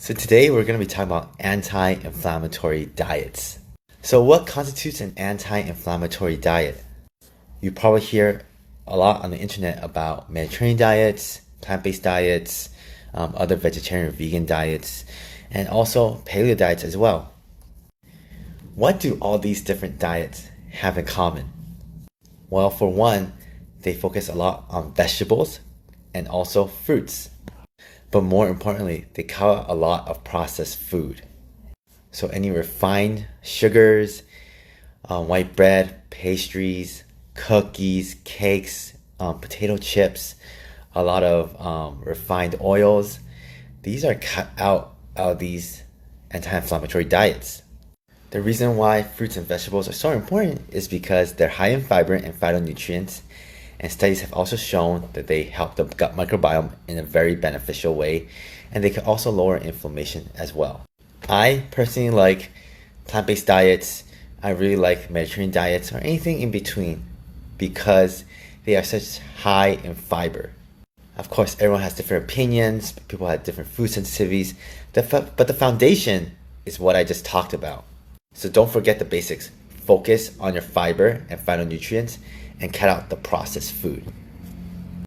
So today we're going to be talking about anti-inflammatory diets. So what constitutes an anti-inflammatory diet? You probably hear a lot on the internet about Mediterranean diets, plant-based diets, other vegetarian or vegan diets, and also paleo diets as well. What do all these different diets have in common? Well, for one, they focus a lot on vegetables and also fruits. But more importantly, they cover a lot of processed food. So any refined sugars, white bread, pastries, cookies, cakes, potato chips, a lot of refined oils. These are cut out of these anti-inflammatory diets. The reason why fruits and vegetables are so important is because they're high in fiber and phytonutrients, and studies have also shown that they help the gut microbiome in a very beneficial way, and they can also lower inflammation as well. I personally like plant-based diets. I really like Mediterranean diets or anything in between because they are such high in fiber. Of course, everyone has different opinions, people have different food sensitivities, but the foundation is what I just talked about. So don't forget the basics. Focus on your fiber and phytonutrients and cut out the processed food.